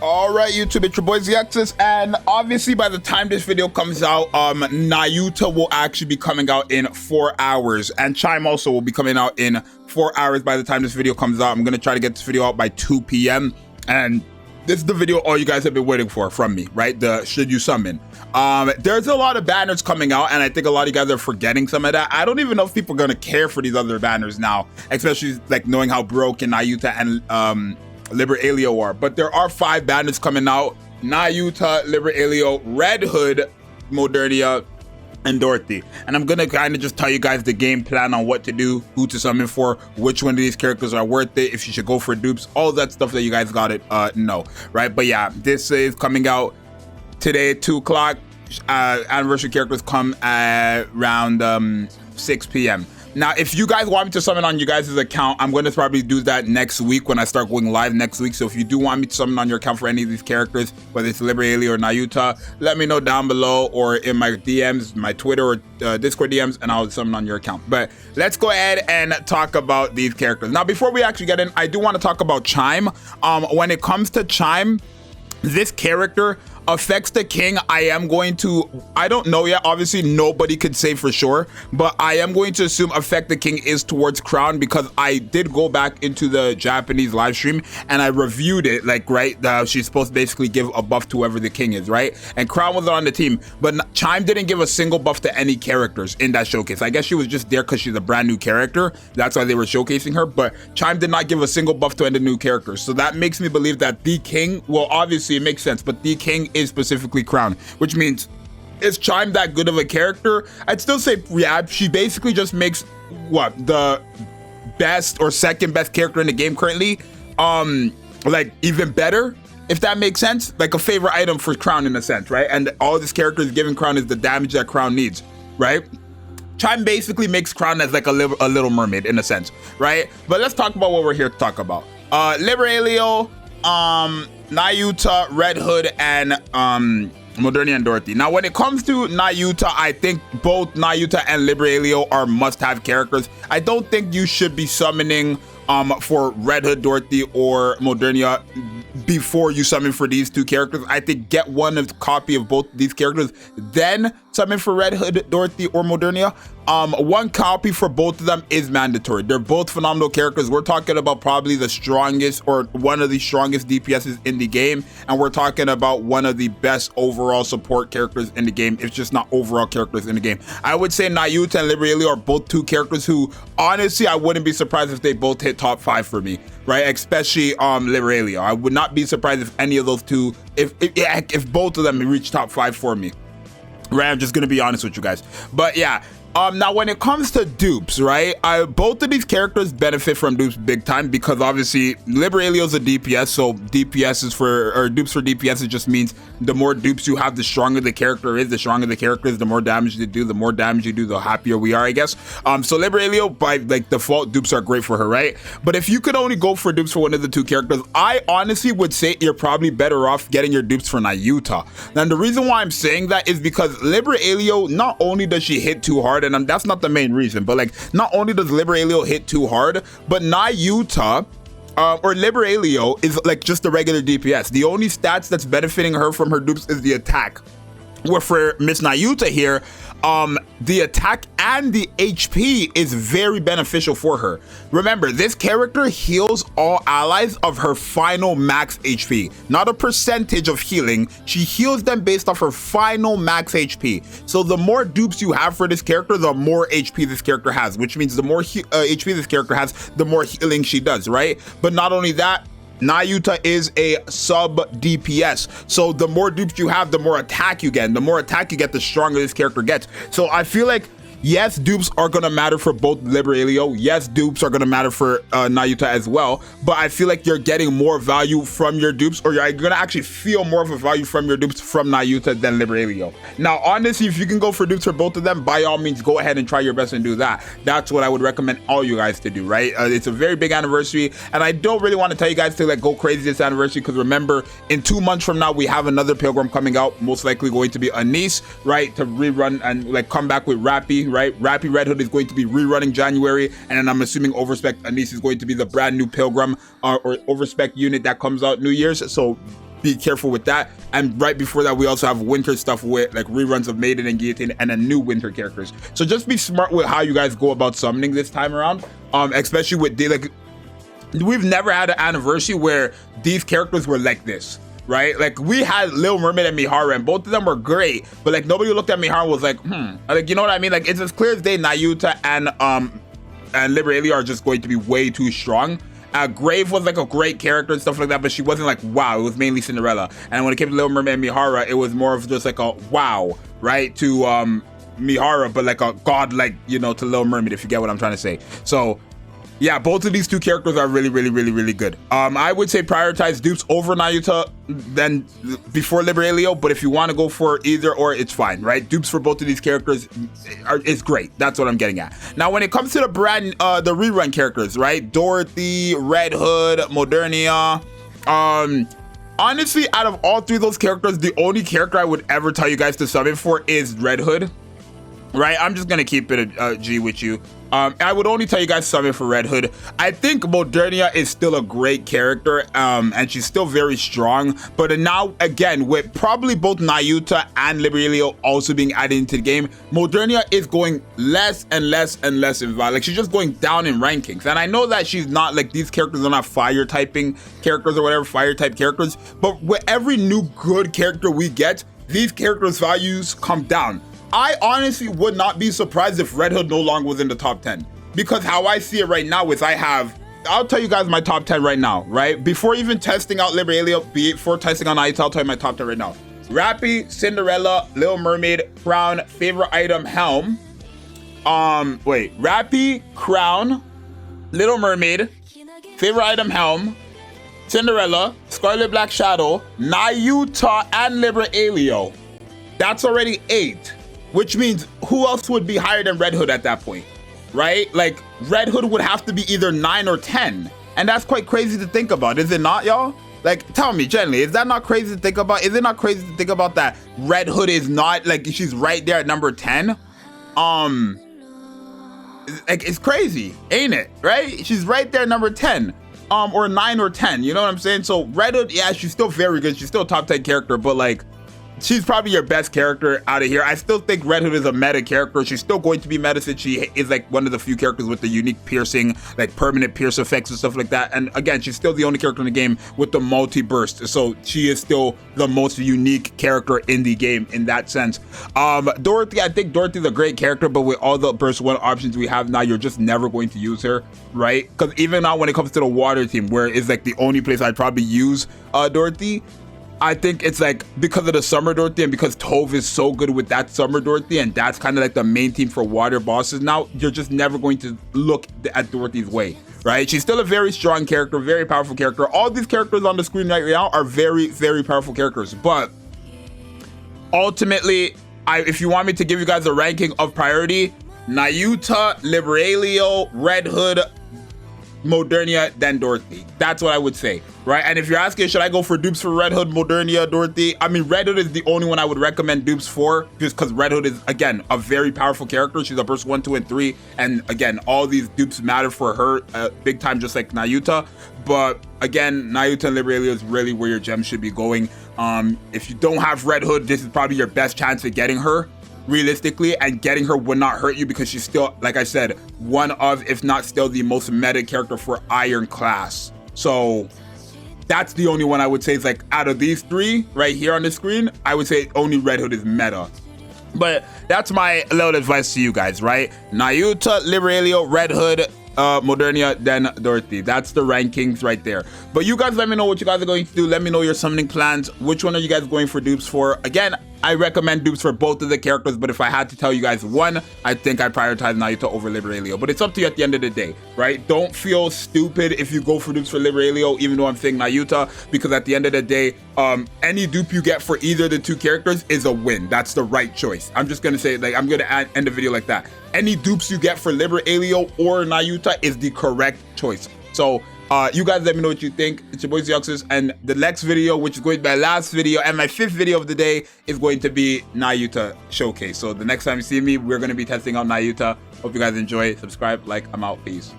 All right, YouTube, it's your boy Zxous, and obviously by the time this video comes out, Nayuta will actually be coming out in 4 hours, and Chime also will be coming out in 4 hours by the time this video comes out. I'm gonna try to get this video out by 2 p.m. and this is the video all you guys have been waiting for from me, right? The should you summon. There's a lot of banners coming out, and I think a lot of you guys are forgetting some of that. I don't even know if people are gonna care for these other banners now, especially like knowing how broken Nayuta and Liberalia are. But there are 5 banners coming out: Nayuta, Liberalia, Red Hood, Modernia, and Dorothy. And I'm gonna kind of just tell you guys the game plan on what to do, who to summon for, which one of these characters are worth it, if you should go for dupes, all that stuff that you guys got it know, right? But yeah, this is coming out today at 2 o'clock. Anniversary characters come around 6 p.m. Now, if you guys want me to summon on you guys' account, I'm going to probably do that next week when I start going live next week. So if you do want me to summon on your account for any of these characters, whether it's Liberalia or Nayuta, let me know down below or in my DMs, my Twitter or Discord DMs, and I'll summon on your account. But let's go ahead and talk about these characters. Now, before we actually get in, I do want to talk about Chime. When it comes to Chime, this character affects the king. I don't know yet, obviously nobody could say for sure, but I am going to assume affect the king is towards crown, because I did go back into the Japanese live stream and I reviewed it, like, right, she's supposed to basically give a buff to whoever the king is, right? And crown was on the team, but Chime didn't give a single buff to any characters in that showcase. I guess she was just there because she's a brand new character, that's why they were showcasing her, but Chime did not give a single buff to any new characters. So that makes me believe that the king, well, obviously it makes sense, but the king is specifically crown, which means, is Chime that good of a character? I'd still say, yeah, she basically just makes what, the best or second best character in the game currently like even better, if that makes sense, like a favorite item for crown in a sense, right? And all this character is giving crown is the damage that crown needs, right? Chime basically makes crown as like a little mermaid in a sense, right? But let's talk about what we're here to talk about. Liberalia, Nayuta, Red Hood, and Modernia and Dorothy. Now, when it comes to Nayuta, I think both Nayuta and Liberalia are must-have characters. I don't think you should be summoning for Red Hood, Dorothy, or Modernia before you summon for these 2 characters. I think get one copy of both these characters, then summon for Red Hood, Dorothy, or Modernia. One copy for both of them is mandatory. They're both phenomenal characters. We're talking about probably the strongest or one of the strongest DPSs in the game, and we're talking about one of the best overall support characters in the game, if just not overall characters in the game. I would say Nayuta and Liberalia are both 2 characters who, honestly, I wouldn't be surprised if they both hit top 5 for me, right? Especially Liberalia. I would not be surprised if any of those 2, if both of them reach top 5 for me, right? I'm just gonna be honest with you guys. But yeah, now when it comes to dupes, right, both of these characters benefit from dupes big time, because obviously Liberalia is a DPS, so DPS is or dupes for DPS, it just means the more dupes you have, the stronger the character is. The stronger the character is, the more damage they do. The more damage you do, the happier we are, I guess. So Liberalia, by like default, dupes are great for her, right? But if you could only go for dupes for one of the 2 characters, I honestly would say you're probably better off getting your dupes for Nayuta. Now, the reason why I'm saying that is because Liberalia, not only does she hit too hard, and that's not the main reason, but like, not only does Liberalia hit too hard, but Nayuta or Liberalia is like just a regular DPS. The only stats that's benefiting her from her dupes is the attack. Where for Miss Nayuta here, the attack and the HP is very beneficial for her. Remember, this character heals all allies of her final max HP, not a percentage of healing. She heals them based off her final max HP. So the more dupes you have for this character, the more HP this character has, which means the more HP this character has, the more healing she does, right? But not only that, Nayuta is a sub DPS, so the more dupes you have, the more attack you get, and the more attack you get, the stronger this character gets. So I feel like, yes, dupes are gonna matter for both Liberalia. Yes, dupes are gonna matter for Nayuta as well. But I feel like you're getting more value from your dupes, or you're gonna actually feel more of a value from your dupes from Nayuta than Liberalia. Now, honestly, if you can go for dupes for both of them, by all means, go ahead and try your best and do that. That's what I would recommend all you guys to do, right? It's a very big anniversary, and I don't really want to tell you guys to like go crazy this anniversary, because remember, in 2 months from now, we have another Pilgrim coming out, most likely going to be Anise, right? To rerun and like come back with Rappy, right? Rappy Red Hood is going to be rerunning January, and then I'm assuming Overspec Anise is going to be the brand new Pilgrim or Overspec unit that comes out New Year's. So be careful with that. And right before that, we also have winter stuff with like reruns of Maiden and Guillotine and then new winter characters. So just be smart with how you guys go about summoning this time around, especially with like we've never had an anniversary where these characters were like this, right? Like we had Little Mermaid and Mihara, and both of them were great, but like nobody looked at Mihara and was like, like, you know what I mean? Like it's as clear as day, Nayuta and Liberalia are just going to be way too strong. Grave was like a great character and stuff like that, but she wasn't like wow. It was mainly Cinderella. And when it came to Little Mermaid and Mihara, it was more of just like a wow, right, to Mihara, but like a god, like, you know, to Little Mermaid, if you get what I'm trying to say. So yeah, both of these two characters are really good. I would say prioritize Dupes over Nayuta then before Liberalia, but if you want to go for either or, it's fine, right? Dupes for both of these characters is great. That's what I'm getting at. Now, when it comes to the the rerun characters, right? Dorothy, Red Hood, Modernia, honestly, out of all three of those characters, the only character I would ever tell you guys to summon for is Red Hood. Right, I'm just gonna keep it a G with you. I would only tell you guys something for Red Hood. I think Modernia is still a great character, and she's still very strong. But now, again, with probably both Nayuta and Liberalia also being added into the game, Modernia is going less and less and less in value. Like, she's just going down in rankings. And I know that she's not, like, these characters are not fire typing characters or whatever, fire type characters. But with every new good character we get, these characters' values come down. I honestly would not be surprised if Red Hood no longer was in the top 10, because how I see it right now is I'll tell you guys my top 10 right now, right? Before even testing out Liberalia, before testing on Nayuta, I'll tell you my top 10 right now. Rappy, Cinderella, Little Mermaid, Crown, favorite item, Helm. Rappy, Crown, Little Mermaid, favorite item, Helm, Cinderella, Scarlet Black Shadow, Nayuta, and Liberalia. That's already 8. Which means who else would be higher than Red Hood at that point, right? Like, Red Hood would have to be either 9 or 10. And that's quite crazy to think about, is it not, y'all? Like, tell me, generally, is that not crazy to think about? Is it not crazy to think about that Red Hood is not, like, she's right there at number 10? Like, it's crazy, ain't it, right? She's right there at number 10. Or 9 or 10, you know what I'm saying? So, Red Hood, yeah, she's still very good. She's still a top 10 character, but, like, she's probably your best character out of here. I still think Red Hood is a meta character. She's still going to be meta since she is like one of the few characters with the unique piercing, like permanent pierce effects and stuff like that. And again, she's still the only character in the game with the multi-burst. So she is still the most unique character in the game in that sense. Dorothy, I think Dorothy's a great character, but with all the burst 1 options we have now, you're just never going to use her, right? Because even now when it comes to the water team, where it's like the only place I'd probably use Dorothy, I think it's like because of the Summer Dorothy and because Tove is so good with that Summer Dorothy, and that's kind of like the main team for water bosses now, you're just never going to look at Dorothy's way, right? She's still a very strong character, very powerful character. All these characters on the screen right now are very, very powerful characters. But ultimately, if you want me to give you guys a ranking of priority, Nayuta, Liberalia, Red Hood, Modernia, then Dorothy. That's what I would say, right? And if you're asking, should I go for Dupes for Red Hood, Modernia, Dorothy? I mean, Red Hood is the only one I would recommend Dupes for, just because Red Hood is, again, a very powerful character. She's a burst 1, 2, and 3. And again, all these Dupes matter for her big time, just like Nayuta. But again, Nayuta and Liberalia is really where your gems should be going. If you don't have Red Hood, this is probably your best chance at getting her. Realistically, and getting her would not hurt you because she's still, like I said, one of, if not still, the most meta character for Iron class. So that's the only one I would say is like, out of these 3 right here on the screen, I would say only Red Hood is meta. But that's my little advice to you guys, right? Nayuta, Liberalia, Red Hood, Modernia, then Dorothy. That's the rankings right there. But you guys let me know what you guys are going to do. Let me know your summoning plans. Which one are you guys going for Dupes for? Again, I recommend Dupes for both of the characters, but if I had to tell you guys one, I think I'd prioritize Nayuta over Liberalia. But it's up to you at the end of the day, right? Don't feel stupid if you go for Dupes for Liberalia, even though I'm saying Nayuta, because at the end of the day, any dupe you get for either of the 2 characters is a win. That's the right choice. I'm just gonna say, like, I'm gonna end the video like that. Any dupes you get for Liberalia or Nayuta is the correct choice. So you guys let me know what you think. It's your boy Zxous, and the next video, which is going to be my last video and my 5th video of the day, is going to be Nayuta showcase. So the next time you see me, we're going to be testing out Nayuta. Hope you guys enjoy. Subscribe, like, I'm out. Peace.